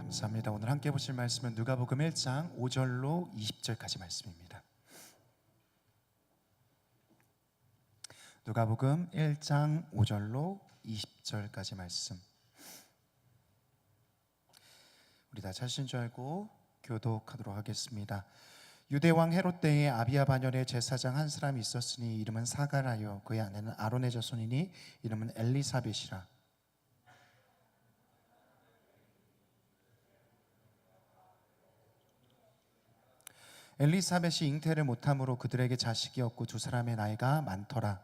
감사합니다. 오늘 함께 보실 말씀은 누가복음 1장 5절로 20절까지 말씀입니다. 누가복음 1장 5절로 20절까지 말씀. 우리 다 찾으신 줄 알고 교독하도록 하겠습니다. 유대왕 헤롯 때에 아비야 반열에 제사장 한 사람이 있었으니 이름은 사가랴요, 그의 아내는 아론의 자손이니 이름은 엘리사벳이라. 엘리사벳이 잉태를 못함으로 그들에게 자식이 없고 두 사람의 나이가 많더라.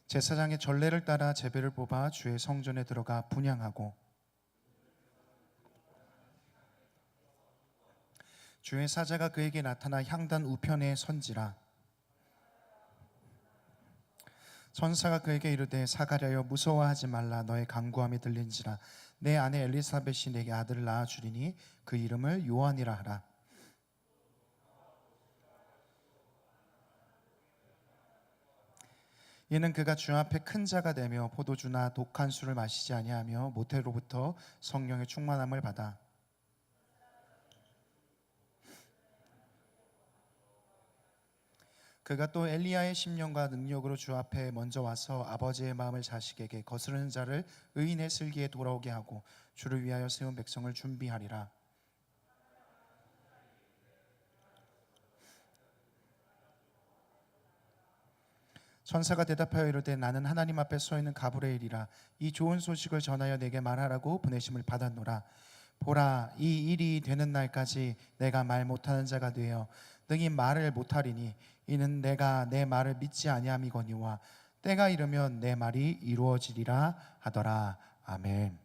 제사장의 전례를 따라 제비를 뽑아 주의 성전에 들어가 분향하고 주의 사자가 그에게 나타나 향단 우편에 선지라. 천사가 그에게 이르되 사가랴여 무서워하지 말라. 너의 간구함이 들린지라. 내 아내 엘리사벳이 내게 아들을 낳아 주리니 그 이름을 요한이라 하라. 이는 그가 주 앞에 큰 자가 되며 포도주나 독한 술을 마시지 아니하며 모태로부터 성령의 충만함을 받아 그가 또 엘리야의 심령과 능력으로 주 앞에 먼저 와서 아버지의 마음을 자식에게 거스르는 자를 의인의 슬기에 돌아오게 하고 주를 위하여 세운 백성을 준비하리라. 천사가 대답하여 이르되 나는 하나님 앞에 서 있는 가브리엘이라. 이 좋은 소식을 전하여 내게 말하라고 보내심을 받았노라. 보라, 이 일이 되는 날까지 내가 말 못하는 자가 되어 능히 말을 못하리니 이는 내가 내 말을 믿지 아니함이거니와 때가 이르면 내 말이 이루어지리라 하더라. 아멘.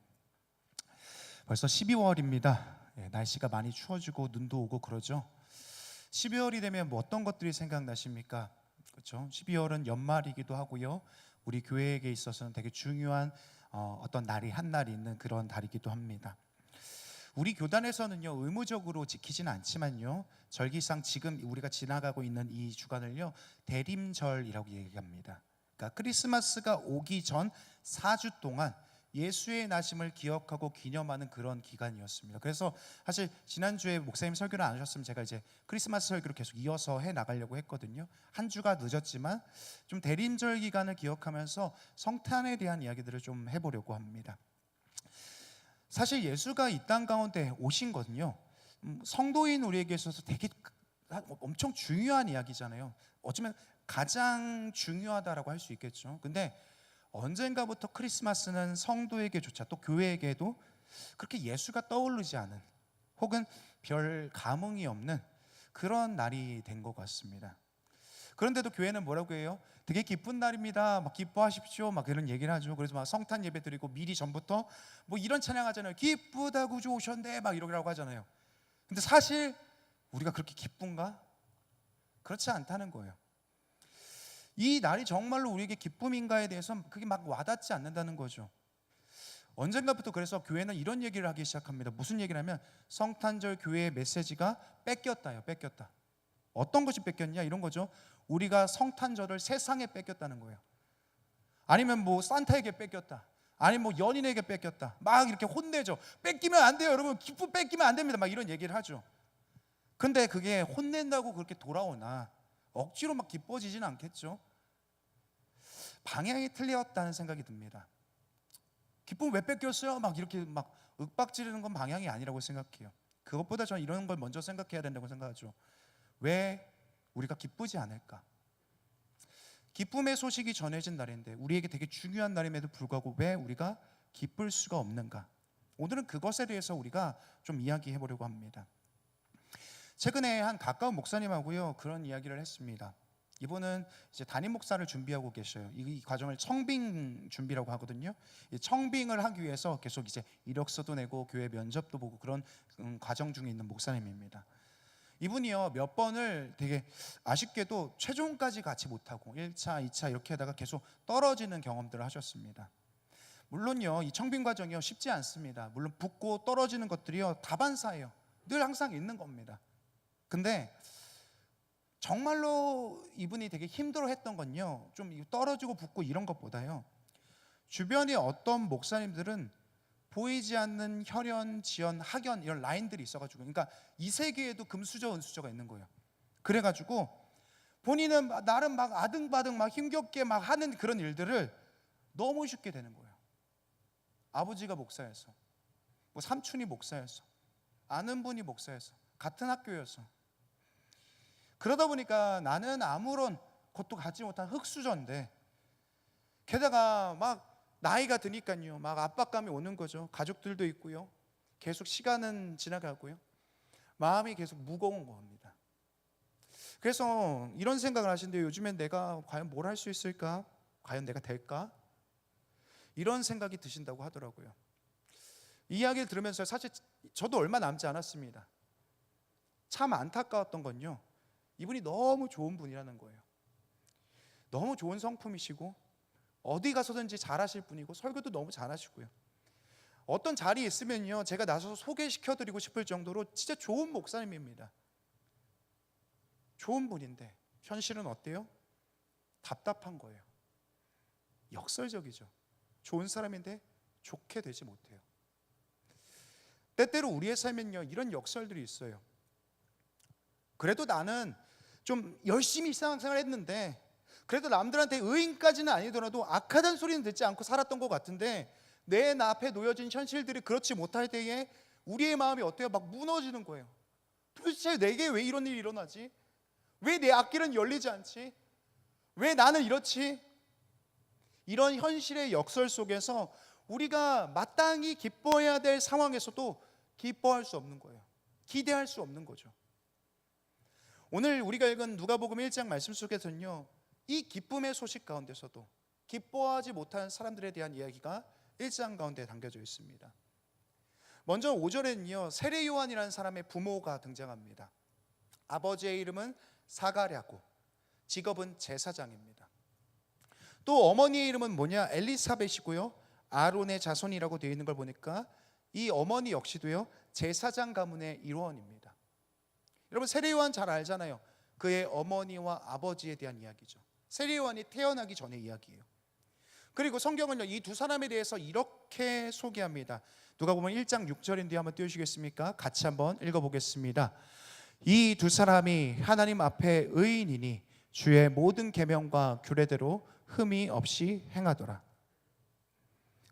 벌써 12월입니다. 날씨가 많이 추워지고 눈도 오고 그러죠. 12월이 되면 뭐 어떤 것들이 생각나십니까? 그렇죠. 12월은 연말이기도 하고요. 우리 교회에게 있어서는 되게 중요한 어떤 날이 한 날이 있는 그런 달이기도 합니다. 우리 교단에서는요, 의무적으로 지키지는 않지만요, 절기상 지금 우리가 지나가고 있는 이 주간을요 대림절이라고 얘기합니다. 그러니까 크리스마스가 오기 전 4주 동안 예수의 나심을 기억하고 기념하는 그런 기간이었습니다. 그래서 사실 지난주에 목사님 설교를 안 하셨으면 제가 이제 크리스마스 설교를 계속 이어서 해 나가려고 했거든요. 한 주가 늦었지만 좀 대림절 기간을 기억하면서 성탄에 대한 이야기들을 좀 해보려고 합니다. 사실 예수가 이 땅 가운데 오신 거는요, 성도인 우리에게 있어서 되게 엄청 중요한 이야기잖아요. 어쩌면 가장 중요하다라고 할 수 있겠죠. 근데 언젠가부터 크리스마스는 성도에게조차 또 교회에게도 그렇게 예수가 떠오르지 않은, 혹은 별 감흥이 없는 그런 날이 된 것 같습니다. 그런데도 교회는 뭐라고 해요? 되게 기쁜 날입니다. 막 기뻐하십시오. 막 그런 얘기를 하죠. 그래서 막 성탄 예배 드리고 미리 전부터 뭐 이런 찬양하잖아요. 기쁘다 구주 오셨네 막 이러라고 하잖아요. 근데 사실 우리가 그렇게 기쁜가? 그렇지 않다는 거예요. 이 날이 정말로 우리에게 기쁨인가에 대해서 그게 막 와닿지 않는다는 거죠. 언젠가부터 그래서 교회는 이런 얘기를 하기 시작합니다. 무슨 얘기를 하면 성탄절 교회의 메시지가 뺏겼다요. 뺏겼다. 어떤 것이 뺏겼냐 이런 거죠. 우리가 성탄절을 세상에 뺏겼다는 거예요. 아니면 뭐 산타에게 뺏겼다, 아니면 뭐 연인에게 뺏겼다, 막 이렇게 혼내죠. 뺏기면 안 돼요 여러분, 기쁨 뺏기면 안 됩니다, 막 이런 얘기를 하죠. 근데 그게 혼낸다고 그렇게 돌아오나, 억지로 막 기뻐지진 않겠죠. 방향이 틀렸다는 생각이 듭니다. 기쁨 왜 뺏겼어요? 막 이렇게 막 윽박지르는 건 방향이 아니라고 생각해요. 그것보다 저는 이런 걸 먼저 생각해야 된다고 생각하죠. 왜 우리가 기쁘지 않을까? 기쁨의 소식이 전해진 날인데, 우리에게 되게 중요한 날임에도 불구하고 왜 우리가 기쁠 수가 없는가? 오늘은 그것에 대해서 우리가 좀 이야기해 보려고 합니다. 최근에 한 가까운 목사님하고요 그런 이야기를 했습니다. 이분은 이제 담임 목사를 준비하고 계셔요. 이 과정을 청빙 준비라고 하거든요. 이 청빙을 하기 위해서 계속 이제 이력서도 내고 교회 면접도 보고 그런 과정 중에 있는 목사님입니다. 이분이요 몇 번을 되게 아쉽게도 최종까지 가지 못하고 1차, 2차 이렇게 하다가 계속 떨어지는 경험들을 하셨습니다. 물론요 이 청빙 과정이요 쉽지 않습니다. 물론 붙고 떨어지는 것들이요 다반사예요. 늘 항상 있는 겁니다. 근데 정말로 이분이 되게 힘들어했던 건요, 좀 떨어지고 붙고 이런 것보다요, 주변에 어떤 목사님들은 보이지 않는 혈연, 지연, 학연 이런 라인들이 있어가지고, 그러니까 이 세계에도 금수저, 은수저가 있는 거예요. 그래가지고 본인은 나름 막 아등바등 막 힘겹게 막 하는 그런 일들을 너무 쉽게 되는 거예요. 아버지가 목사여서, 뭐 삼촌이 목사여서, 아는 분이 목사여서, 같은 학교여서, 그러다 보니까 나는 아무런 것도 갖지 못한 흙수저인데, 게다가 막 나이가 드니까요, 막 압박감이 오는 거죠. 가족들도 있고요, 계속 시간은 지나가고요, 마음이 계속 무거운 겁니다. 그래서 이런 생각을 하시는데, 요즘엔 내가 과연 뭘 할 수 있을까? 과연 내가 될까? 이런 생각이 드신다고 하더라고요. 이 이야기를 들으면서 사실 저도 얼마 남지 않았습니다. 참 안타까웠던 건요, 이분이 너무 좋은 분이라는 거예요. 너무 좋은 성품이시고 어디 가서든지 잘하실 분이고 설교도 너무 잘하시고요, 어떤 자리에 있으면요, 제가 나서서 소개시켜드리고 싶을 정도로 진짜 좋은 목사님입니다. 좋은 분인데 현실은 어때요? 답답한 거예요. 역설적이죠. 좋은 사람인데 좋게 되지 못해요. 때때로 우리의 삶엔요, 이런 역설들이 있어요. 그래도 나는 좀 열심히 일상생활 했는데, 그래도 남들한테 의인까지는 아니더라도 악하다는 소리는 듣지 않고 살았던 것 같은데, 내 앞에 놓여진 현실들이 그렇지 못할 때에 우리의 마음이 어때요? 막 무너지는 거예요. 도대체 내게 왜 이런 일이 일어나지? 왜 내 앞길은 열리지 않지? 왜 나는 이렇지? 이런 현실의 역설 속에서 우리가 마땅히 기뻐해야 될 상황에서도 기뻐할 수 없는 거예요. 기대할 수 없는 거죠. 오늘 우리가 읽은 누가복음 1장 말씀 속에서는요, 이 기쁨의 소식 가운데서도 기뻐하지 못하는 사람들에 대한 이야기가 1장 가운데 담겨져 있습니다. 먼저 5절에는요, 세례 요한이라는 사람의 부모가 등장합니다. 아버지의 이름은 사가랴고, 직업은 제사장입니다. 또 어머니의 이름은 뭐냐? 엘리사벳이고요, 아론의 자손이라고 되어 있는 걸 보니까 이 어머니 역시도요, 제사장 가문의 일원입니다. 여러분, 세례 요한 잘 알잖아요. 그의 어머니와 아버지에 대한 이야기죠. 세례 요한이 태어나기 전의 이야기예요. 그리고 성경은요, 이 두 사람에 대해서 이렇게 소개합니다. 누가복음 1장 6절인데 한번 띄워주시겠습니까? 같이 한번 읽어보겠습니다. 이 두 사람이 하나님 앞에 의인이니 주의 모든 계명과 규례대로 흠이 없이 행하더라.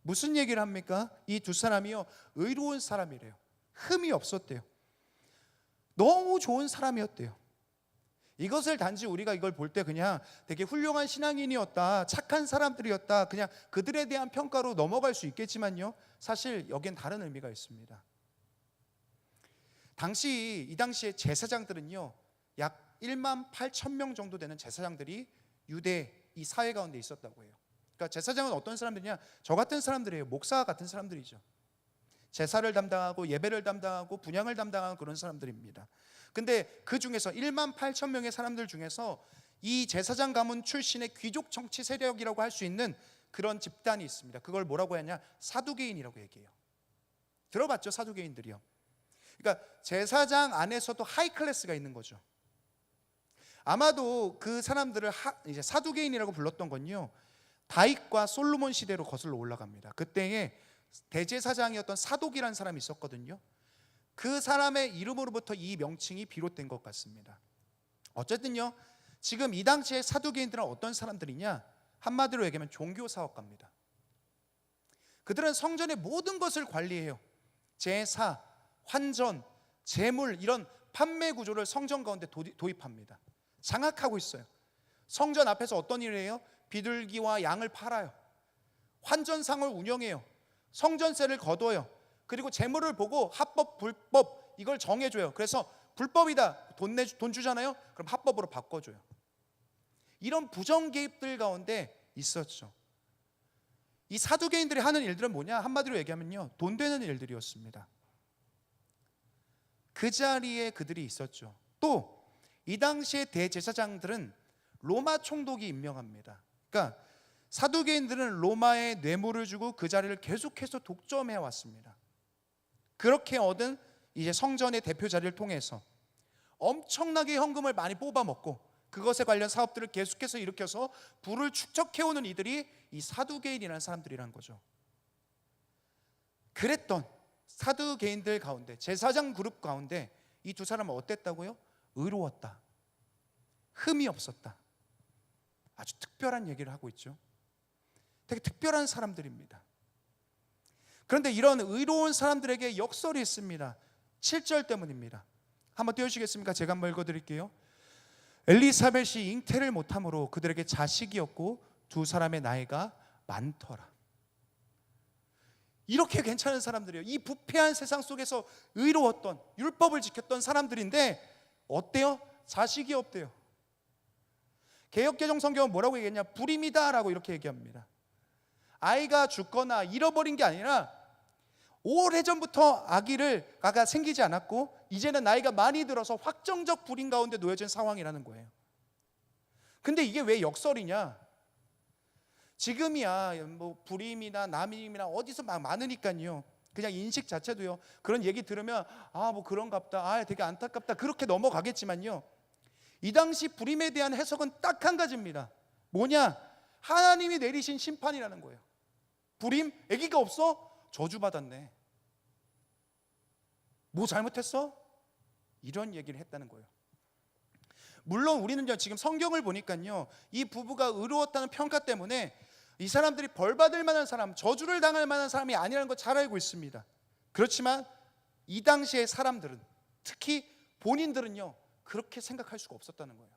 무슨 얘기를 합니까? 이 두 사람이요, 의로운 사람이래요. 흠이 없었대요. 너무 좋은 사람이었대요. 이것을 단지 우리가 이걸 볼 때 그냥 되게 훌륭한 신앙인이었다, 착한 사람들이었다, 그냥 그들에 대한 평가로 넘어갈 수 있겠지만요, 사실 여기엔 다른 의미가 있습니다. 이 당시에 제사장들은요, 약 1만 8천 명 정도 되는 제사장들이 유대 이 사회 가운데 있었다고 해요. 그러니까 제사장은 어떤 사람들이냐? 저 같은 사람들이에요. 목사 같은 사람들이죠. 제사를 담당하고 예배를 담당하고 분향을 담당하는 그런 사람들입니다. 근데 그 중에서 1만 8천 명의 사람들 중에서 이 제사장 가문 출신의 귀족 정치 세력이라고 할 수 있는 그런 집단이 있습니다. 그걸 뭐라고 하냐? 사두개인이라고 얘기해요. 들어봤죠? 사두개인들이요. 그러니까 제사장 안에서도 하이 클래스가 있는 거죠. 아마도 그 사람들을 이제 사두개인이라고 불렀던 건요, 다윗과 솔로몬 시대로 거슬러 올라갑니다. 그때에 대제사장이었던 사독이라는 사람이 있었거든요. 그 사람의 이름으로부터 이 명칭이 비롯된 것 같습니다. 어쨌든요, 지금 이 당시의 사두개인들은 어떤 사람들이냐? 한마디로 얘기하면 종교사업가입니다. 그들은 성전의 모든 것을 관리해요. 제사, 환전, 제물, 이런 판매 구조를 성전 가운데 도입합니다. 장악하고 있어요. 성전 앞에서 어떤 일을 해요? 비둘기와 양을 팔아요. 환전상을 운영해요. 성전세를 거둬요. 그리고 재물을 보고 합법, 불법 이걸 정해줘요. 그래서 불법이다, 돈 주잖아요. 그럼 합법으로 바꿔줘요. 이런 부정 개입들 가운데 있었죠. 이 사두개인들이 하는 일들은 뭐냐? 한마디로 얘기하면요, 돈 되는 일들이었습니다. 그 자리에 그들이 있었죠. 또 이 당시의 대제사장들은 로마 총독이 임명합니다. 그러니까 사두개인들은 로마에 뇌물을 주고 그 자리를 계속해서 독점해 왔습니다. 그렇게 얻은 이제 성전의 대표 자리를 통해서 엄청나게 현금을 많이 뽑아먹고 그것에 관련 사업들을 계속해서 일으켜서 부를 축적해오는 이들이 이 사두개인이라는 사람들이라는 거죠. 그랬던 사두개인들 가운데, 제사장 그룹 가운데 이 두 사람은 어땠다고요? 의로웠다, 흠이 없었다. 아주 특별한 얘기를 하고 있죠. 되게 특별한 사람들입니다. 그런데 이런 의로운 사람들에게 역설이 있습니다. 7절 때문입니다. 한번 띄워주시겠습니까? 제가 한번 읽어드릴게요. 엘리사벳이 잉태를 못함으로 그들에게 자식이 없고 두 사람의 나이가 많더라. 이렇게 괜찮은 사람들이에요. 이 부패한 세상 속에서 의로웠던, 율법을 지켰던 사람들인데 어때요? 자식이 없대요. 개역개정 성경은 뭐라고 얘기했냐? 불임이다 라고 이렇게 얘기합니다. 아이가 죽거나 잃어버린 게 아니라 오래전부터 아기가 생기지 않았고 이제는 나이가 많이 들어서 확정적 불임 가운데 놓여진 상황이라는 거예요. 근데 이게 왜 역설이냐? 지금이야 뭐 불임이나 남임이나 어디서 막 많으니까요. 그냥 인식 자체도요. 그런 얘기 들으면 뭐 그런갑다, 되게 안타깝다 그렇게 넘어가겠지만요. 이 당시 불임에 대한 해석은 딱 한 가지입니다. 뭐냐? 하나님이 내리신 심판이라는 거예요. 불임? 아기가 없어? 저주받았네. 뭐 잘못했어? 이런 얘기를 했다는 거예요. 물론 우리는요 지금 성경을 보니까요 이 부부가 의로웠다는 평가 때문에 이 사람들이 벌받을 만한 사람, 저주를 당할 만한 사람이 아니라는 걸 잘 알고 있습니다. 그렇지만 이 당시의 사람들은, 특히 본인들은요 그렇게 생각할 수가 없었다는 거예요.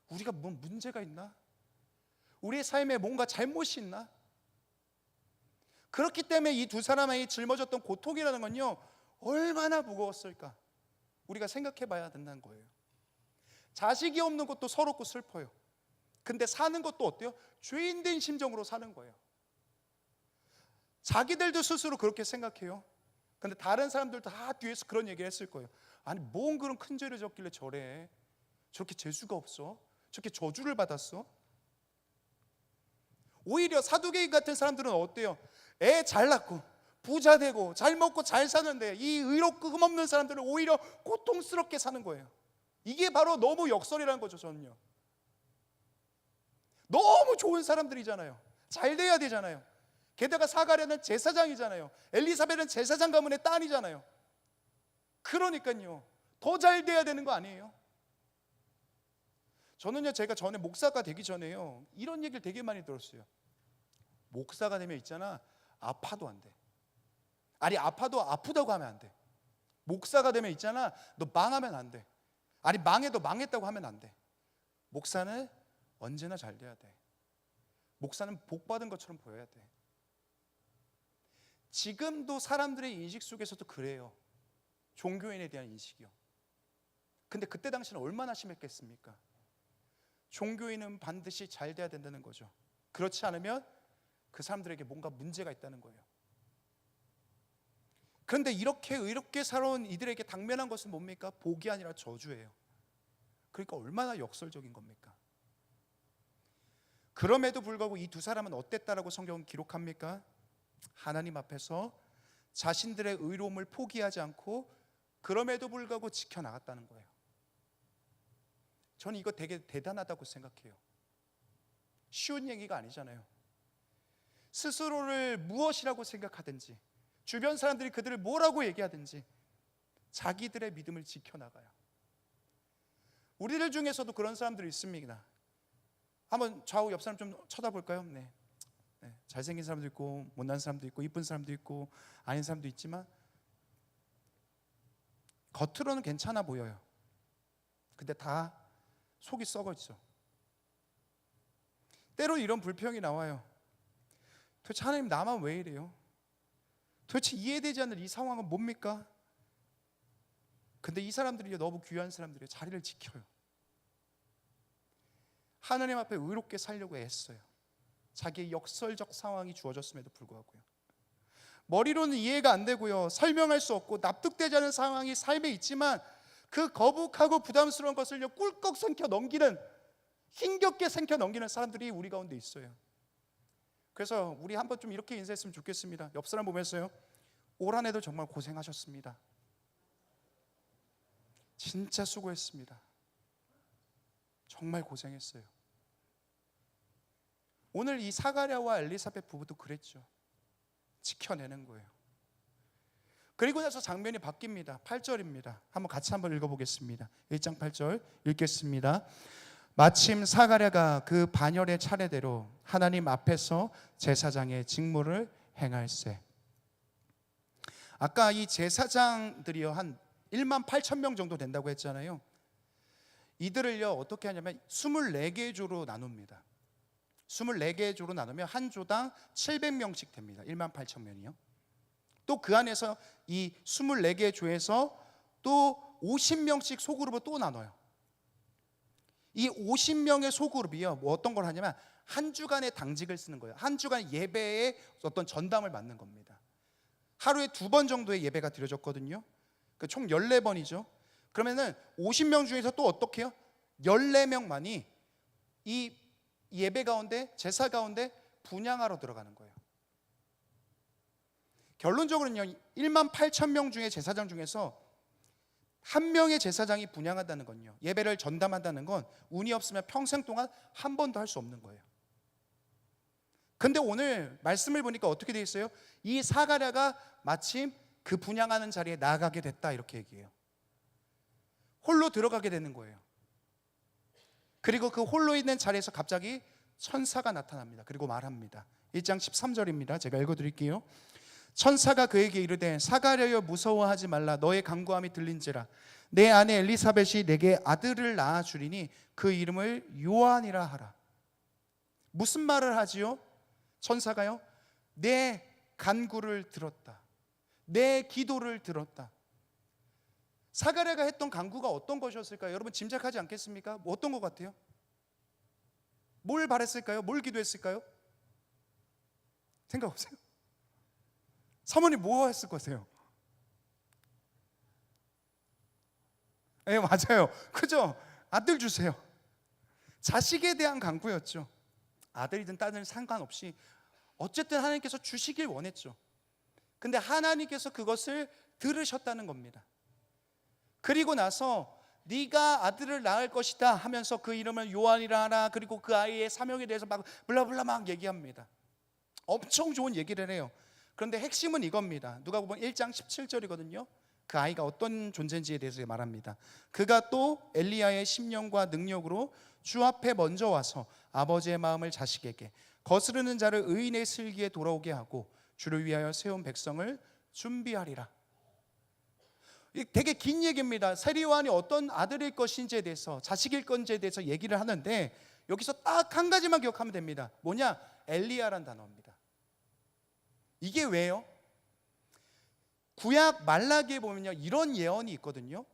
우리가 뭐 문제가 있나? 우리의 삶에 뭔가 잘못이 있나? 그렇기 때문에 이 두 사람이 짊어졌던 고통이라는 건요 얼마나 무거웠을까 우리가 생각해 봐야 된다는 거예요. 자식이 없는 것도 서럽고 슬퍼요. 근데 사는 것도 어때요? 죄인된 심정으로 사는 거예요. 자기들도 스스로 그렇게 생각해요. 근데 다른 사람들도 다 뒤에서 그런 얘기를 했을 거예요. 아니 뭔 그런 큰 죄를 졌길래 저래? 저렇게 재수가 없어? 저렇게 저주를 받았어? 오히려 사두개인 같은 사람들은 어때요? 애 잘 낳고 부자 되고 잘 먹고 잘 사는데 이 의롭고 흠없는 사람들은 오히려 고통스럽게 사는 거예요. 이게 바로 너무 역설이라는 거죠. 저는요 너무 좋은 사람들이잖아요. 잘 돼야 되잖아요. 게다가 사가랴는 제사장이잖아요. 엘리사벳은 제사장 가문의 딸이잖아요. 그러니까요 더 잘 돼야 되는 거 아니에요? 저는요 제가 전에 목사가 되기 전에요 이런 얘기를 되게 많이 들었어요. 목사가 되면 있잖아 아파도 안 돼. 아니 아파도 아프다고 하면 안 돼. 목사가 되면 있잖아 너 망하면 안 돼. 아니 망해도 망했다고 하면 안 돼. 목사는 언제나 잘 돼야 돼. 목사는 복 받은 것처럼 보여야 돼. 지금도 사람들의 인식 속에서도 그래요. 종교인에 대한 인식이요. 근데 그때 당시는 얼마나 심했겠습니까? 종교인은 반드시 잘 돼야 된다는 거죠. 그렇지 않으면 그 사람들에게 뭔가 문제가 있다는 거예요. 그런데 이렇게 의롭게 살아온 이들에게 당면한 것은 뭡니까? 복이 아니라 저주예요. 그러니까 얼마나 역설적인 겁니까? 그럼에도 불구하고 이 두 사람은 어땠다라고 성경은 기록합니까? 하나님 앞에서 자신들의 의로움을 포기하지 않고 그럼에도 불구하고 지켜나갔다는 거예요. 저는 이거 되게 대단하다고 생각해요. 쉬운 얘기가 아니잖아요. 스스로를 무엇이라고 생각하든지 주변 사람들이 그들을 뭐라고 얘기하든지 자기들의 믿음을 지켜나가요. 우리들 중에서도 그런 사람들이 있습니다. 한번 좌우 옆 사람 좀 쳐다볼까요? 네. 잘생긴 사람도 있고 못난 사람도 있고 이쁜 사람도 있고 아닌 사람도 있지만 겉으로는 괜찮아 보여요. 근데 다 속이 썩어 있어. 때로 이런 불평이 나와요. 도대체 하나님 나만 왜 이래요? 도대체 이해되지 않는 이 상황은 뭡니까? 근데 이 사람들이 너무 귀한 사람들이에요. 자리를 지켜요. 하나님 앞에 의롭게 살려고 애써요. 자기의 역설적 상황이 주어졌음에도 불구하고요. 머리로는 이해가 안 되고요. 설명할 수 없고 납득되지 않은 상황이 삶에 있지만 그 거북하고 부담스러운 것을 꿀꺽 삼켜 넘기는, 힘겹게 삼켜 넘기는 사람들이 우리 가운데 있어요. 그래서 우리 한번 좀 이렇게 인사했으면 좋겠습니다. 옆 사람 보면서요, 올 한 해도 정말 고생하셨습니다. 진짜 수고했습니다. 정말 고생했어요. 오늘 이 사가랴와 엘리사벳 부부도 그랬죠. 지켜내는 거예요. 그리고 나서 장면이 바뀝니다. 8절입니다. 한번 읽어보겠습니다. 1장 8절 읽겠습니다. 마침 사가랴가 그 반열의 차례대로 하나님 앞에서 제사장의 직무를 행할세. 아까 이 제사장들이요 한 1만 8천 명 정도 된다고 했잖아요. 이들을요 어떻게 하냐면 24개의 조로 나눕니다. 24개의 조로 나누면 한 조당 700명씩 됩니다. 1만 8천 명이요. 또 그 안에서 이 24개의 조에서 또 50명씩 소그룹을 또 나눠요. 이 50명의 소그룹이요 뭐 어떤 걸 하냐면 한 주간의 당직을 쓰는 거예요. 한 주간 예배에 어떤 전담을 맡는 겁니다. 하루에 2번 정도의 예배가 드려졌거든요. 총 14번이죠. 그러면은 50명 중에서 또 어떻게 해요? 14명만이 이 예배 가운데, 제사 가운데 분향하러 들어가는 거예요. 결론적으로는요 1만 8천 명 중에 제사장 중에서 한 명의 제사장이 분향한다는 건요, 예배를 전담한다는 건 운이 없으면 평생 동안 한 번도 할 수 없는 거예요. 근데 오늘 말씀을 보니까 어떻게 되어 있어요? 이 사가랴가 마침 그 분향하는 자리에 나아가게 됐다 이렇게 얘기해요. 홀로 들어가게 되는 거예요. 그리고 그 홀로 있는 자리에서 갑자기 천사가 나타납니다. 그리고 말합니다. 1장 13절입니다. 제가 읽어드릴게요. 천사가 그에게 이르되 사가랴여 무서워하지 말라. 너의 간구함이 들린지라. 내 아내 엘리사벳이 내게 아들을 낳아주리니 그 이름을 요한이라 하라. 무슨 말을 하지요? 천사가요 내 간구를 들었다. 내 기도를 들었다. 사가랴가 했던 간구가 어떤 것이었을까요? 여러분 짐작하지 않겠습니까? 뭐 어떤 것 같아요? 뭘 바랬을까요? 뭘 기도했을까요? 생각해보세요. 사모님 뭐 했을 거세요? 네, 맞아요. 그죠? 아들 주세요. 자식에 대한 간구였죠. 아들이든 딸이든 상관없이 어쨌든 하나님께서 주시길 원했죠. 근데 하나님께서 그것을 들으셨다는 겁니다. 그리고 나서 네가 아들을 낳을 것이다 하면서 그 이름을 요한이라 하라. 그리고 그 아이의 사명에 대해서 막 블라블라 막 얘기합니다. 엄청 좋은 얘기를 해요. 그런데 핵심은 이겁니다. 누가복음 1장 17절이거든요. 그 아이가 어떤 존재인지에 대해서 말합니다. 그가 또 엘리야의 심령과 능력으로 주 앞에 먼저 와서 아버지의 마음을 자식에게, 거스르는 자를 의인의 슬기에 돌아오게 하고 주를 위하여 세운 백성을 준비하리라. 되게 긴 얘기입니다. 세리요한이 어떤 아들일 것인지에 대해서, 자식일 건지에 대해서 얘기를 하는데 여기서 딱 한 가지만 기억하면 됩니다. 뭐냐? 엘리야란 단어입니다. 이게 왜요? 구약 말라기에 보면요 이런 예언이 있거든요.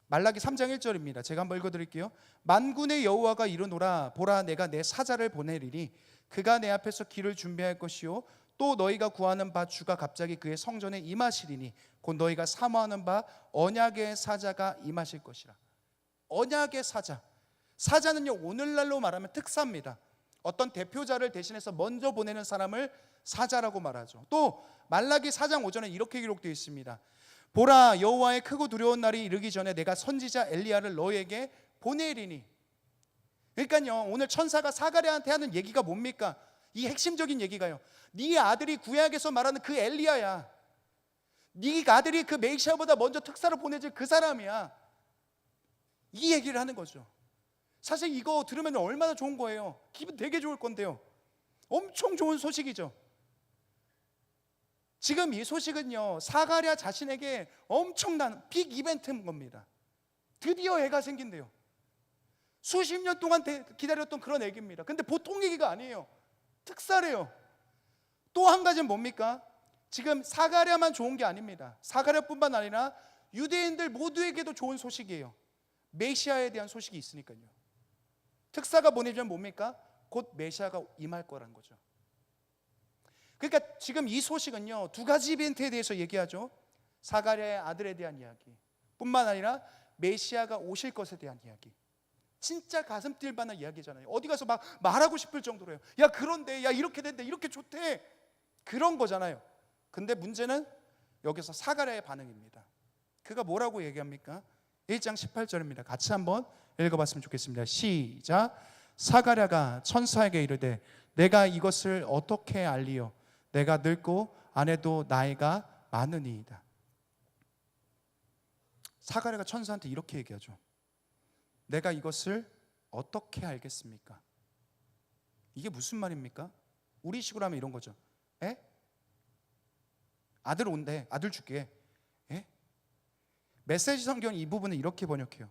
말라기 3장 1절입니다. 제가 한번 읽어드릴게요. 만군의 여호와가 이르노라. 보라, 내가 내 사자를 보내리니 그가 내 앞에서 길을 준비할 것이요 또 너희가 구하는 바 주가 갑자기 그의 성전에 임하시리니 곧 너희가 사모하는 바 언약의 사자가 임하실 것이라. 언약의 사자. 사자는요 오늘날로 말하면 특사입니다. 어떤 대표자를 대신해서 먼저 보내는 사람을 사자라고 말하죠. 또 말라기 4장 5절에 이렇게 기록되어 있습니다. 보라, 여호와의 크고 두려운 날이 이르기 전에 내가 선지자 엘리야를 너에게 보내리니. 그러니까요 오늘 천사가 사가랴한테 하는 얘기가 뭡니까? 이 핵심적인 얘기가요, 네 아들이 구약에서 말하는 그 엘리야야. 네 아들이 그 메시아보다 먼저 특사를 보내줄 그 사람이야. 이 얘기를 하는 거죠. 사실 이거 들으면 얼마나 좋은 거예요. 기분 되게 좋을 건데요, 엄청 좋은 소식이죠. 지금 이 소식은요 사가랴 자신에게 엄청난 빅 이벤트인 겁니다. 드디어 애가 생긴대요. 수십 년 동안 기다렸던 그런 애기입니다. 근데 보통 얘기가 아니에요. 특사래요. 또 한 가지는 뭡니까? 지금 사가랴만 좋은 게 아닙니다. 사가랴뿐만 아니라 유대인들 모두에게도 좋은 소식이에요. 메시아에 대한 소식이 있으니까요. 특사가 보내주면 뭡니까? 곧 메시아가 임할 거라는 거죠. 그러니까 지금 이 소식은요 두 가지 이벤트에 대해서 얘기하죠. 사가랴의 아들에 대한 이야기 뿐만 아니라 메시아가 오실 것에 대한 이야기. 진짜 가슴 뛸 만한 이야기잖아요. 어디 가서 막 말하고 싶을 정도로요. 야 그런데, 야 이렇게 된대, 이렇게 좋대, 그런 거잖아요. 근데 문제는 여기서 사가랴의 반응입니다. 그가 뭐라고 얘기합니까? 1장 18절입니다. 같이 한번 읽어봤으면 좋겠습니다. 시작. 사가랴가 천사에게 이르되 내가 이것을 어떻게 알리요? 내가 늙고 아내도 나이가 많으니이다. 사가랴가 천사한테 이렇게 얘기하죠. 내가 이것을 어떻게 알겠습니까? 이게 무슨 말입니까? 우리 식으로 하면 이런 거죠. 에? 아들 온대. 아들 줄게. 에? 메시지 성경 이 부분은 이렇게 번역해요.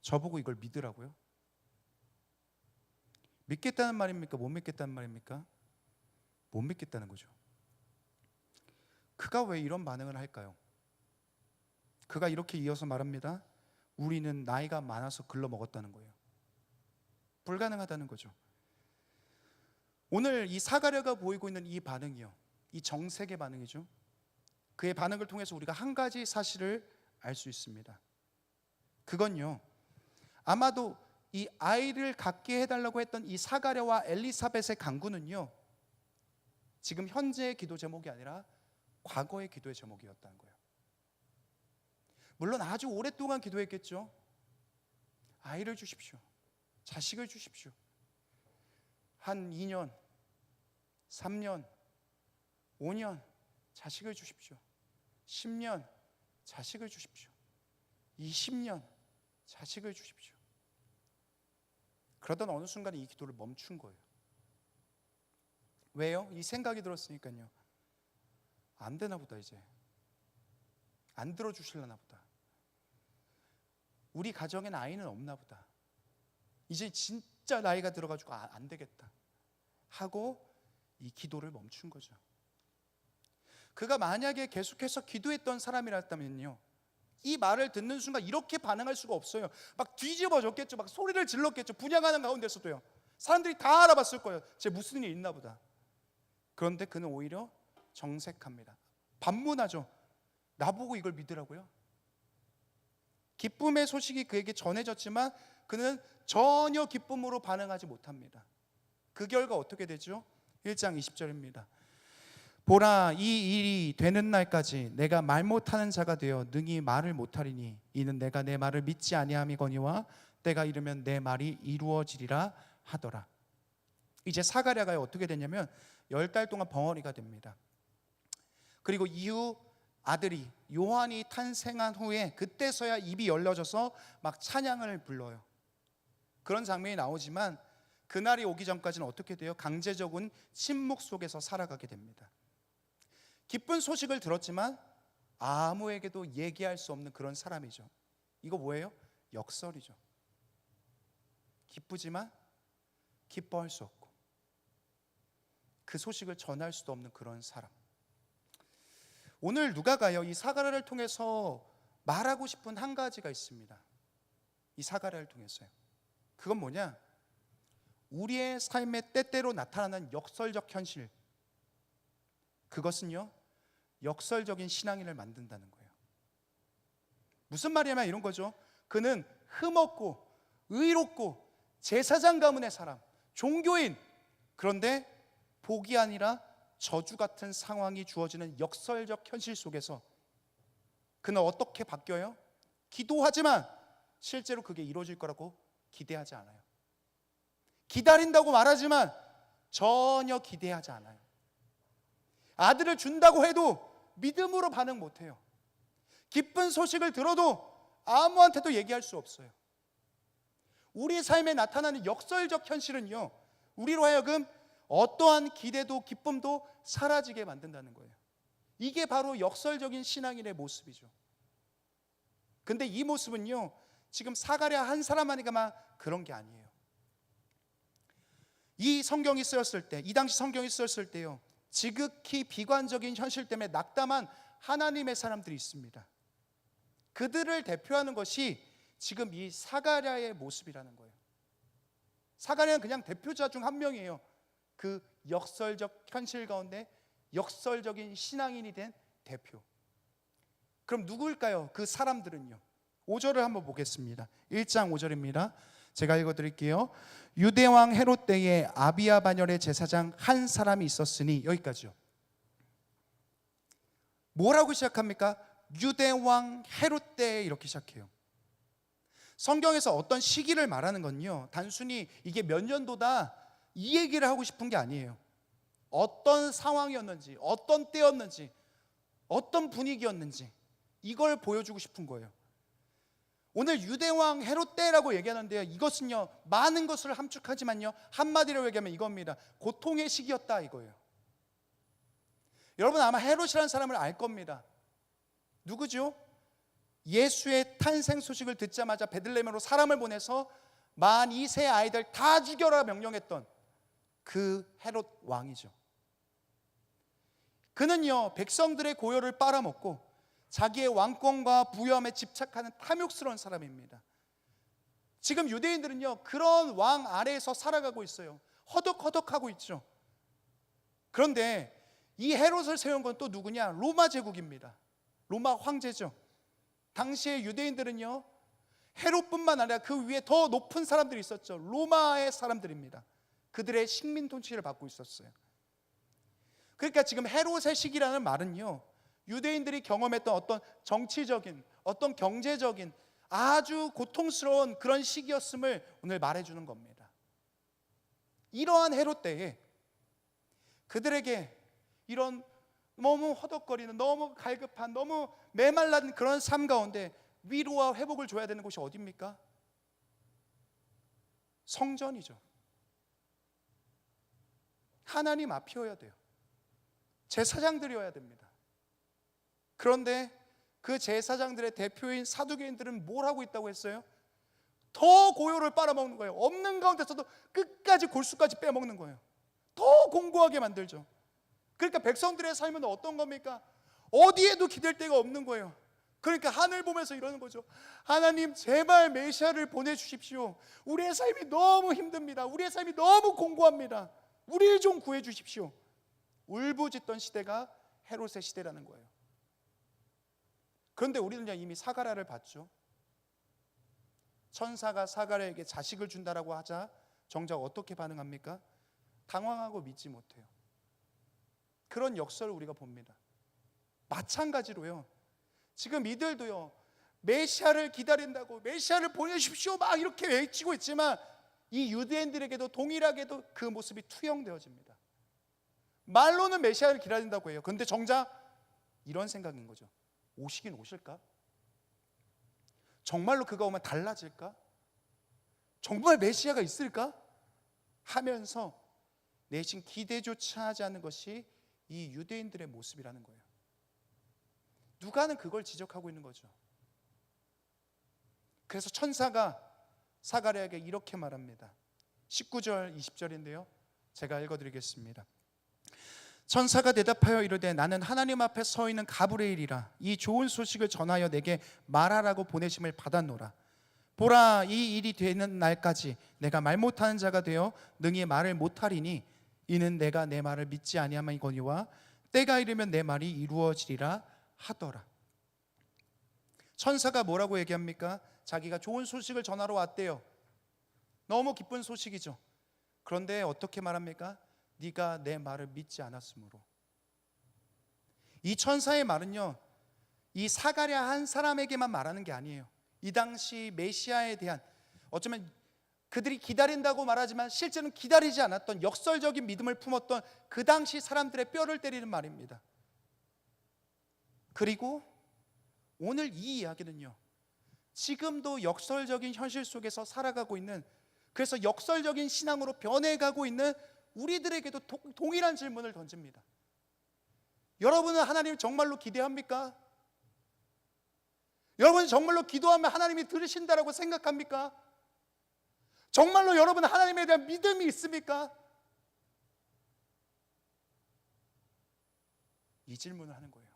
저보고 이걸 믿으라고요? 믿겠다는 말입니까? 못 믿겠다는 말입니까? 못 믿겠다는 거죠. 그가 왜 이런 반응을 할까요? 그가 이렇게 이어서 말합니다. 우리는 나이가 많아서 글러 먹었다는 거예요. 불가능하다는 거죠. 오늘 이 사가랴가 보이고 있는 이 반응이요, 이 정색의 반응이죠. 그의 반응을 통해서 우리가 한 가지 사실을 알 수 있습니다. 그건요, 아마도 이 아이를 갖게 해달라고 했던 이 사가랴와 엘리사벳의 간구는요, 지금 현재의 기도 제목이 아니라 과거의 기도의 제목이었다는 거예요. 물론 아주 오랫동안 기도했겠죠. 아이를 주십시오. 자식을 주십시오. 한 2년, 3년, 5년 자식을 주십시오. 10년 자식을 주십시오. 20년 자식을 주십시오. 그러던 어느 순간에 이 기도를 멈춘 거예요. 왜요? 이 생각이 들었으니까요. 안 되나 보다. 이제 안 들어주실려나 보다. 우리 가정엔 아이는 없나 보다. 이제 진짜 나이가 들어가지고 안 되겠다 하고 이 기도를 멈춘 거죠. 그가 만약에 계속해서 기도했던 사람이었다면요, 이 말을 듣는 순간 이렇게 반응할 수가 없어요. 막 뒤집어졌겠죠. 막 소리를 질렀겠죠. 분양하는 가운데서도요. 사람들이 다 알아봤을 거예요. 쟤 무슨 일 있나 보다. 그런데 그는 오히려 정색합니다. 반문하죠. 나보고 이걸 믿으라고요? 기쁨의 소식이 그에게 전해졌지만 그는 전혀 기쁨으로 반응하지 못합니다. 그 결과 어떻게 되죠? 1장 20절입니다. 보라, 이 일이 되는 날까지 내가 말 못하는 자가 되어 능히 말을 못하리니 이는 내가 내 말을 믿지 아니함이거니와 때가 이르면 내 말이 이루어지리라 하더라. 이제 사가랴가 어떻게 되냐면 10달 동안 벙어리가 됩니다. 그리고 이후 아들이 요한이 탄생한 후에 그때서야 입이 열려져서 막 찬양을 불러요. 그런 장면이 나오지만 그날이 오기 전까지는 어떻게 돼요? 강제적인 침묵 속에서 살아가게 됩니다. 기쁜 소식을 들었지만 아무에게도 얘기할 수 없는 그런 사람이죠. 이거 뭐예요? 역설이죠. 기쁘지만 기뻐할 수 없고 그 소식을 전할 수도 없는 그런 사람. 오늘 누가가요, 이 사가랴를 통해서 말하고 싶은 한 가지가 있습니다. 이 사가랴를 통해서요. 그건 뭐냐? 우리의 삶에 때때로 나타나는 역설적 현실, 그것은요, 역설적인 신앙인을 만든다는 거예요. 무슨 말이냐면 이런 거죠. 그는 흠없고 의롭고 제사장 가문의 사람, 종교인, 그런데 복이 아니라 저주 같은 상황이 주어지는 역설적 현실 속에서 그는 어떻게 바뀌어요? 기도하지만 실제로 그게 이루어질 거라고 기대하지 않아요. 기다린다고 말하지만 전혀 기대하지 않아요. 아들을 준다고 해도 믿음으로 반응 못해요. 기쁜 소식을 들어도 아무한테도 얘기할 수 없어요. 우리 삶에 나타나는 역설적 현실은요, 우리로 하여금 어떠한 기대도 기쁨도 사라지게 만든다는 거예요. 이게 바로 역설적인 신앙인의 모습이죠. 근데 이 모습은요, 지금 사가랴 한 사람만이가만 그런 게 아니에요. 이 성경이 쓰였을 때, 이 당시 성경이 쓰였을 때요, 지극히 비관적인 현실 때문에 낙담한 하나님의 사람들이 있습니다. 그들을 대표하는 것이 지금 이 사가랴의 모습이라는 거예요. 사가랴는 그냥 대표자 중 한 명이에요. 그 역설적 현실 가운데 역설적인 신앙인이 된 대표. 그럼 누구일까요? 그 사람들은요, 5절을 한번 보겠습니다. 1장 5절입니다. 제가 읽어드릴게요. 유대왕 헤롯 때에 아비야 반열의 제사장 한 사람이 있었으니, 여기까지요. 뭐라고 시작합니까? 유대왕 헤롯 때에 이렇게 시작해요. 성경에서 어떤 시기를 말하는 건요, 단순히 이게 몇 년도다 이 얘기를 하고 싶은 게 아니에요. 어떤 상황이었는지, 어떤 때였는지, 어떤 분위기였는지 이걸 보여주고 싶은 거예요. 오늘 유대왕 헤롯 때라고 얘기하는데요, 이것은요 많은 것을 함축하지만요 한마디로 얘기하면 이겁니다. 고통의 시기였다 이거예요. 여러분 아마 헤롯이라는 사람을 알 겁니다. 누구죠? 예수의 탄생 소식을 듣자마자 베들레헴으로 사람을 보내서 만 2세 아이들 다 죽여라 명령했던 그 헤롯 왕이죠. 그는요 백성들의 고열을 빨아먹고 자기의 왕권과 부여함에 집착하는 탐욕스러운 사람입니다. 지금 유대인들은요 그런 왕 아래에서 살아가고 있어요. 허덕허덕하고 있죠. 그런데 이 헤롯을 세운 건 또 누구냐? 로마 제국입니다. 로마 황제죠. 당시의 유대인들은요 헤롯뿐만 아니라 그 위에 더 높은 사람들이 있었죠. 로마의 사람들입니다. 그들의 식민 통치를 받고 있었어요. 그러니까 지금 헤롯의 시기라는 말은요 유대인들이 경험했던 어떤 정치적인, 어떤 경제적인 아주 고통스러운 그런 시기였음을 오늘 말해주는 겁니다. 이러한 헤롯 때에 그들에게 이런 너무 허덕거리는, 너무 갈급한, 너무 메말른 그런 삶 가운데 위로와 회복을 줘야 되는 곳이 어디입니까? 성전이죠. 하나님 앞이어야 돼요. 제사장들이어야 됩니다. 그런데 그 제사장들의 대표인 사두개인들은 뭘 하고 있다고 했어요? 더 고요를 빨아먹는 거예요. 없는 가운데서도 끝까지 골수까지 빼먹는 거예요. 더 공고하게 만들죠. 그러니까 백성들의 삶은 어떤 겁니까? 어디에도 기댈 데가 없는 거예요. 그러니까 하늘 보면서 이러는 거죠. 하나님 제발 메시아를 보내주십시오. 우리의 삶이 너무 힘듭니다. 우리의 삶이 너무 공고합니다. 우리를 좀 구해 주십시오. 울부짖던 시대가 헤롯의 시대라는 거예요. 그런데 우리는 이미 사가랴를 봤죠. 천사가 사가랴에게 자식을 준다라고 하자 정작 어떻게 반응합니까? 당황하고 믿지 못해요. 그런 역설을 우리가 봅니다. 마찬가지로요 지금 이들도요 메시아를 기다린다고 메시아를 보내주십시오 막 이렇게 외치고 있지만 이 유대인들에게도 동일하게도 그 모습이 투영되어집니다. 말로는 메시아를 기다린다고 해요. 그런데 정작 이런 생각인 거죠. 오시긴 오실까? 정말로 그가 오면 달라질까? 정말 메시아가 있을까? 하면서 내심 기대조차 하지 않는 것이 이 유대인들의 모습이라는 거예요. 누가는 그걸 지적하고 있는 거죠. 그래서 천사가 사가랴에게 이렇게 말합니다. 19절 20절인데요 제가 읽어드리겠습니다. 천사가 대답하여 이르되 나는 하나님 앞에 서 있는 가브리엘이라. 이 좋은 소식을 전하여 내게 말하라고 보내심을 받았노라. 보라, 이 일이 되는 날까지 내가 말 못하는 자가 되어 능히 말을 못하리니 이는 내가 내 말을 믿지 아니함이거니와 때가 이르면 내 말이 이루어지리라 하더라. 천사가 뭐라고 얘기합니까? 자기가 좋은 소식을 전하러 왔대요. 너무 기쁜 소식이죠. 그런데 어떻게 말합니까? 네가 내 말을 믿지 않았으므로. 이 천사의 말은요 이 사가랴 한 사람에게만 말하는 게 아니에요. 이 당시 메시아에 대한, 어쩌면 그들이 기다린다고 말하지만 실제는 기다리지 않았던 역설적인 믿음을 품었던 그 당시 사람들의 뼈를 때리는 말입니다. 그리고 오늘 이 이야기는요 지금도 역설적인 현실 속에서 살아가고 있는, 그래서 역설적인 신앙으로 변해가고 있는 우리들에게도 동일한 질문을 던집니다. 여러분은 하나님 정말로 기대합니까? 여러분은 정말로 기도하면 하나님이 들으신다라고 생각합니까? 정말로 여러분 하나님에 대한 믿음이 있습니까? 이 질문을 하는 거예요.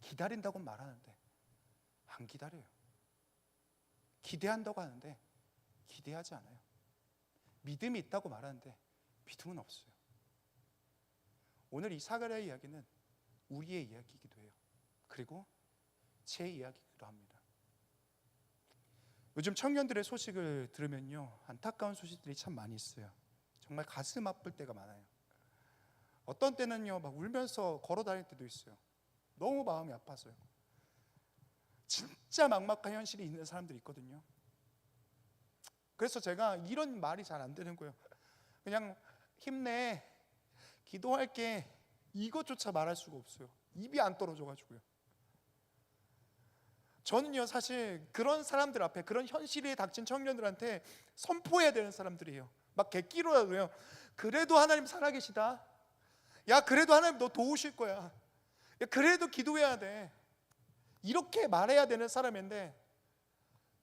기다린다고 말하는데 안 기다려요. 기대한다고 하는데 기대하지 않아요. 믿음이 있다고 말하는데 믿음은 없어요. 오늘 이 사가랴의 이야기는 우리의 이야기이기도 해요. 그리고 제 이야기이기도 합니다. 요즘 청년들의 소식을 들으면요 안타까운 소식들이 참 많이 있어요. 정말 가슴 아플 때가 많아요. 어떤 때는요 막 울면서 걸어 다닐 때도 있어요. 너무 마음이 아파서요. 진짜 막막한 현실이 있는 사람들이 있거든요. 그래서 제가 이런 말이 잘 안 되는 거예요. 그냥 힘내, 기도할게, 이것조차 말할 수가 없어요. 입이 안 떨어져가지고요. 저는요, 사실 그런 사람들 앞에, 그런 현실에 닥친 청년들한테 선포해야 되는 사람들이에요. 막 객기로라도요, 그래도 하나님 살아계시다, 야 그래도 하나님 너 도우실 거야, 야 그래도 기도해야 돼, 이렇게 말해야 되는 사람인데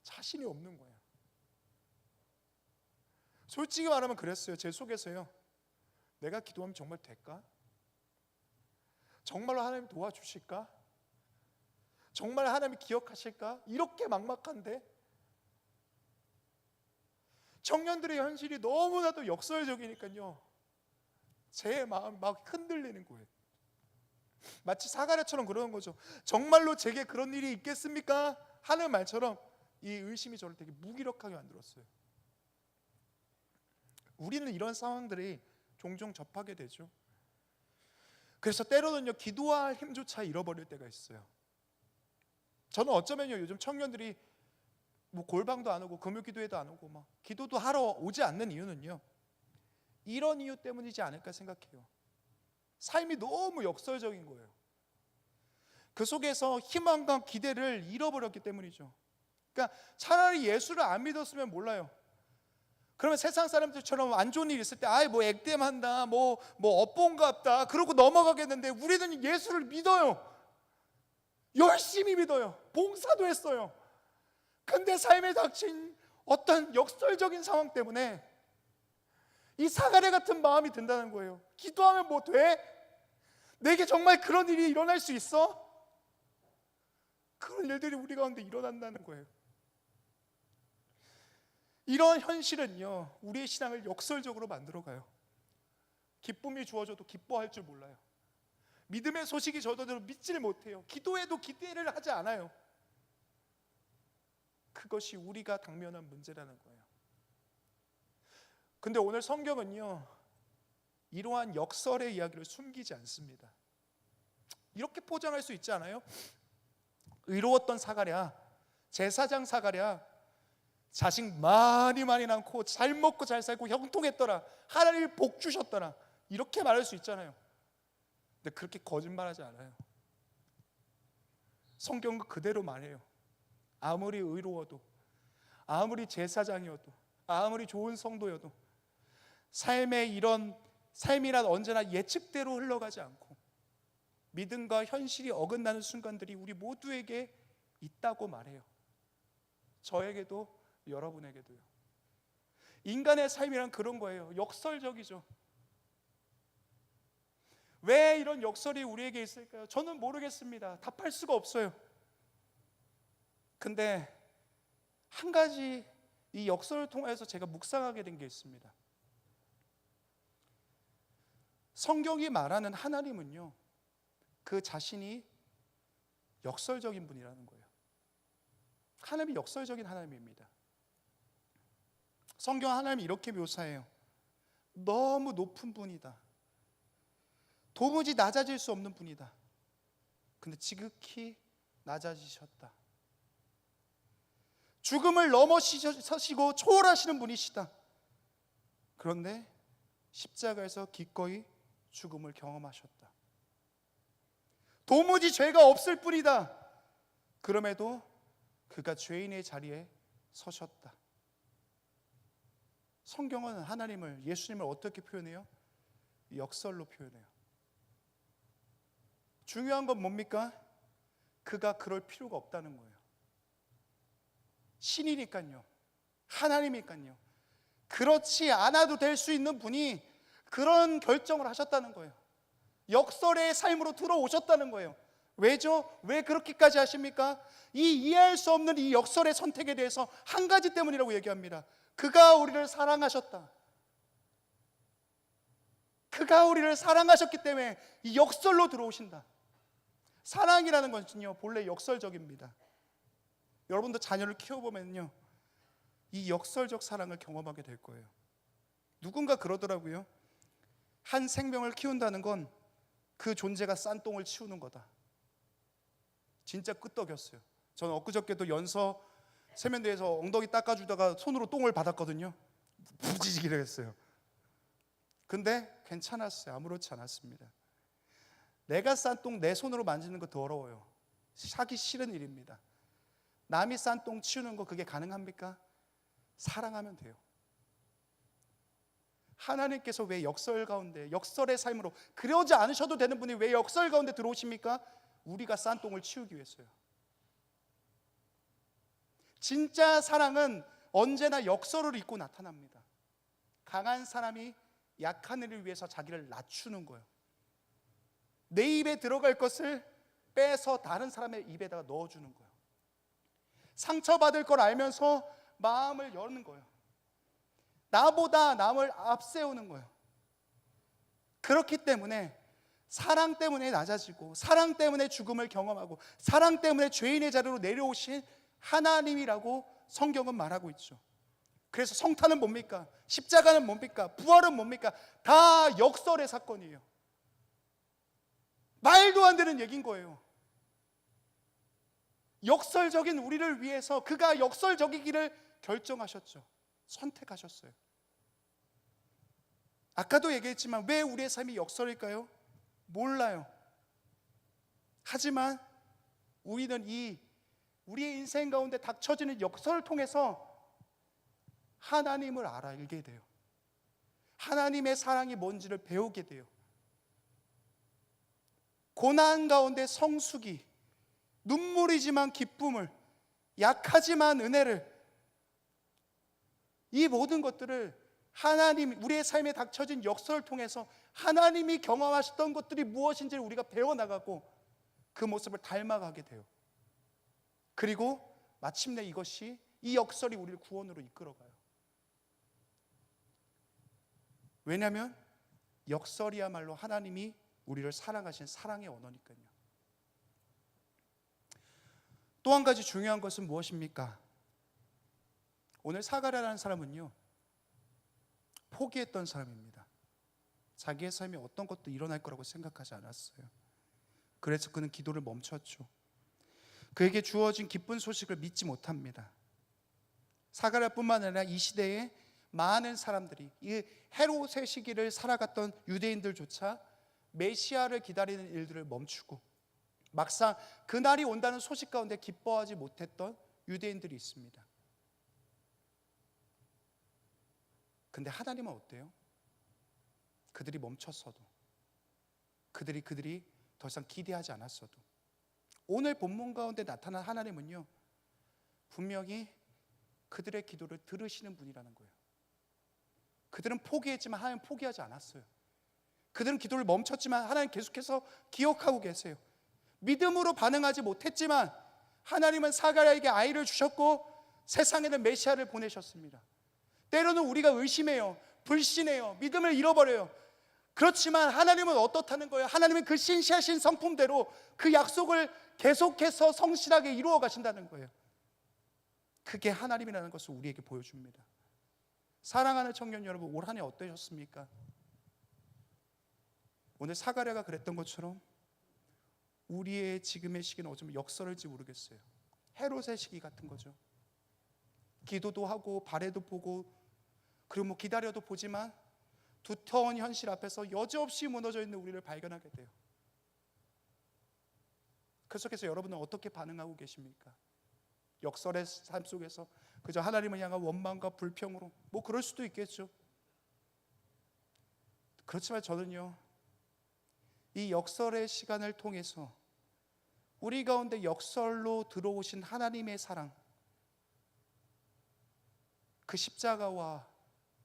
자신이 없는 거예요. 솔직히 말하면 그랬어요. 제 속에서요, 내가 기도하면 정말 될까? 정말로 하나님 도와주실까? 정말 하나님이 기억하실까? 이렇게 막막한데 청년들의 현실이 너무나도 역설적이니까요, 제 마음이 막 흔들리는 거예요. 마치 사가랴처럼 그러는 거죠. 정말로 제게 그런 일이 있겠습니까? 하는 말처럼 이 의심이 저를 되게 무기력하게 만들었어요. 우리는 이런 상황들이 종종 접하게 되죠. 그래서 때로는요, 기도할 힘조차 잃어버릴 때가 있어요. 저는 어쩌면요, 요즘 청년들이 뭐 골방도 안 오고 금요기도회도 안 오고 막 기도도 하러 오지 않는 이유는요, 이런 이유 때문이지 않을까 생각해요. 삶이 너무 역설적인 거예요. 그 속에서 희망과 기대를 잃어버렸기 때문이죠. 그러니까 차라리 예수를 안 믿었으면 몰라요. 그러면 세상 사람들처럼 안 좋은 일 있을 때 아이 뭐 액땜한다, 뭐 업본갑다 그러고 넘어가겠는데, 우리는 예수를 믿어요. 열심히 믿어요. 봉사도 했어요. 근데 삶에 닥친 어떤 역설적인 상황 때문에 이 사가랴 같은 마음이 든다는 거예요. 기도하면 뭐 돼? 내게 정말 그런 일이 일어날 수 있어? 그런 일들이 우리 가운데 일어난다는 거예요. 이런 현실은요, 우리의 신앙을 역설적으로 만들어가요. 기쁨이 주어져도 기뻐할 줄 몰라요. 믿음의 소식이 저더러 믿지를 못해요. 기도해도 기대를 하지 않아요. 그것이 우리가 당면한 문제라는 거예요. 근데 오늘 성경은요, 이러한 역설의 이야기를 숨기지 않습니다. 이렇게 포장할 수 있지 않아요? 의로웠던 사가랴, 제사장 사가랴, 자식 많이 낳고 잘 먹고 잘 살고 형통했더라, 하나님이 복 주셨더라, 이렇게 말할 수 있잖아요. 근데 그렇게 거짓말하지 않아요. 성경은 그대로 말해요. 아무리 의로워도, 아무리 제사장이어도, 아무리 좋은 성도여도 삶의 이런 삶이란 언제나 예측대로 흘러가지 않고 믿음과 현실이 어긋나는 순간들이 우리 모두에게 있다고 말해요. 저에게도 여러분에게도요. 인간의 삶이란 그런 거예요. 역설적이죠. 왜 이런 역설이 우리에게 있을까요? 저는 모르겠습니다. 답할 수가 없어요. 근데 한 가지 이 역설을 통해서 제가 묵상하게 된 게 있습니다. 성경이 말하는 하나님은요, 그 자신이 역설적인 분이라는 거예요. 하나님이 역설적인 하나님입니다. 성경 하나님이 이렇게 묘사해요. 너무 높은 분이다. 도무지 낮아질 수 없는 분이다. 근데 지극히 낮아지셨다. 죽음을 넘어서시고 초월하시는 분이시다. 그런데 십자가에서 기꺼이 죽음을 경험하셨다. 도무지 죄가 없을 뿐이다. 그럼에도 그가 죄인의 자리에 서셨다. 성경은 하나님을, 예수님을 어떻게 표현해요? 역설로 표현해요. 중요한 건 뭡니까? 그가 그럴 필요가 없다는 거예요. 신이니까요, 하나님이니까요, 그렇지 않아도 될 수 있는 분이 그런 결정을 하셨다는 거예요. 역설의 삶으로 들어오셨다는 거예요. 왜죠? 왜 그렇게까지 하십니까? 이 이해할 수 없는 이 역설의 선택에 대해서 한 가지 때문이라고 얘기합니다. 그가 우리를 사랑하셨다. 그가 우리를 사랑하셨기 때문에 이 역설로 들어오신다. 사랑이라는 것은요, 본래 역설적입니다. 여러분도 자녀를 키워보면요, 이 역설적 사랑을 경험하게 될 거예요. 누군가 그러더라고요. 한 생명을 키운다는 건 그 존재가 싼 똥을 치우는 거다. 진짜 끄떡였어요. 저는 엊그저께도 연서 세면대에서 엉덩이 닦아주다가 손으로 똥을 받았거든요. 부지기를 했어요. 근데 괜찮았어요. 아무렇지 않았습니다. 내가 싼 똥 내 손으로 만지는 거 더러워요. 하기 싫은 일입니다. 남이 싼 똥 치우는 거 그게 가능합니까? 사랑하면 돼요. 하나님께서 왜 역설 가운데, 역설의 삶으로, 그러지 않으셔도 되는 분이 왜 역설 가운데 들어오십니까? 우리가 싼 똥을 치우기 위해서요. 진짜 사랑은 언제나 역설을 입고 나타납니다. 강한 사람이 약한 이를 위해서 자기를 낮추는 거예요. 내 입에 들어갈 것을 빼서 다른 사람의 입에다가 넣어주는 거예요. 상처받을 걸 알면서 마음을 여는 거예요. 나보다 남을 앞세우는 거예요. 그렇기 때문에 사랑 때문에 낮아지고, 사랑 때문에 죽음을 경험하고, 사랑 때문에 죄인의 자리로 내려오신 하나님이라고 성경은 말하고 있죠. 그래서 성탄은 뭡니까? 십자가는 뭡니까? 부활은 뭡니까? 다 역설의 사건이에요. 말도 안 되는 얘기인 거예요. 역설적인 우리를 위해서 그가 역설적이기를 결정하셨죠. 선택하셨어요. 아까도 얘기했지만 왜 우리의 삶이 역설일까요? 몰라요. 하지만 우리는 우리의 인생 가운데 닥쳐지는 역설을 통해서 하나님을 알게 돼요. 하나님의 사랑이 뭔지를 배우게 돼요. 고난 가운데 성숙이, 눈물이지만 기쁨을, 약하지만 은혜를, 이 모든 것들을 하나님, 우리의 삶에 닥쳐진 역설을 통해서 하나님이 경험하셨던 것들이 무엇인지를 우리가 배워나가고 그 모습을 닮아가게 돼요. 그리고 마침내 이 역설이 우리를 구원으로 이끌어가요. 왜냐하면 역설이야말로 하나님이 우리를 사랑하신 사랑의 언어니까요. 또 한 가지 중요한 것은 무엇입니까? 오늘 사가랴라는 사람은요, 포기했던 사람입니다. 자기의 삶에 어떤 것도 일어날 거라고 생각하지 않았어요. 그래서 그는 기도를 멈췄죠. 그에게 주어진 기쁜 소식을 믿지 못합니다. 사가랴뿐만 아니라 이 시대에 많은 사람들이, 이 헤롯의 시기를 살아갔던 유대인들조차 메시아를 기다리는 일들을 멈추고 막상 그날이 온다는 소식 가운데 기뻐하지 못했던 유대인들이 있습니다. 근데 하나님은 어때요? 그들이 멈췄어도, 그들이 더 이상 기대하지 않았어도, 오늘 본문 가운데 나타난 하나님은요, 분명히 그들의 기도를 들으시는 분이라는 거예요. 그들은 포기했지만 하나님 포기하지 않았어요. 그들은 기도를 멈췄지만 하나님 계속해서 기억하고 계세요. 믿음으로 반응하지 못했지만 하나님은 사가랴에게 아이를 주셨고 세상에는 메시아를 보내셨습니다. 때로는 우리가 의심해요, 불신해요, 믿음을 잃어버려요. 그렇지만 하나님은 어떻다는 거예요? 하나님은 그 신실하신 성품대로 그 약속을 계속해서 성실하게 이루어 가신다는 거예요. 그게 하나님이라는 것을 우리에게 보여줍니다. 사랑하는 청년 여러분, 올 한 해 어떠셨습니까? 오늘 사가랴가 그랬던 것처럼 우리의 지금의 시기는 어쩌면 역설일지 모르겠어요. 헤롯의 시기 같은 거죠. 기도도 하고 바래도 보고 그리고 기다려도 보지만 두터운 현실 앞에서 여지없이 무너져 있는 우리를 발견하게 돼요. 그 속에서 여러분은 어떻게 반응하고 계십니까? 역설의 삶 속에서 그저 하나님을 향한 원망과 불평으로, 그럴 수도 있겠죠. 그렇지만 저는요, 이 역설의 시간을 통해서 우리 가운데 역설로 들어오신 하나님의 사랑, 그 십자가와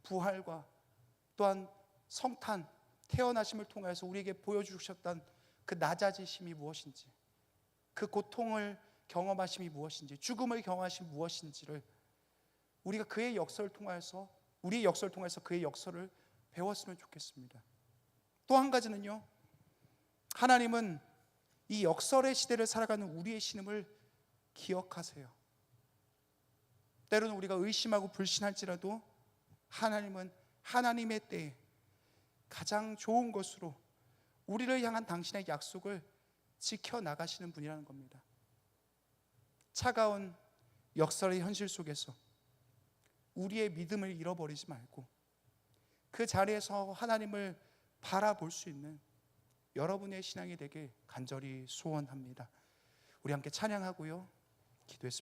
부활과 또한 성탄, 태어나심을 통해서 우리에게 보여주셨던 그 낮아지심이 무엇인지, 그 고통을 경험하심이 무엇인지, 죽음을 경험하심이 무엇인지를 우리가 그의 역설을 통해서, 우리의 역설을 통해서 그의 역설을 배웠으면 좋겠습니다. 또 한 가지는요, 하나님은 이 역설의 시대를 살아가는 우리의 신음을 기억하세요. 때로는 우리가 의심하고 불신할지라도 하나님은 하나님의 때에 가장 좋은 것으로 우리를 향한 당신의 약속을 지켜나가시는 분이라는 겁니다. 차가운 역설의 현실 속에서 우리의 믿음을 잃어버리지 말고 그 자리에서 하나님을 바라볼 수 있는 여러분의 신앙이 되길 간절히 소원합니다. 우리 함께 찬양하고요, 기도했습니다.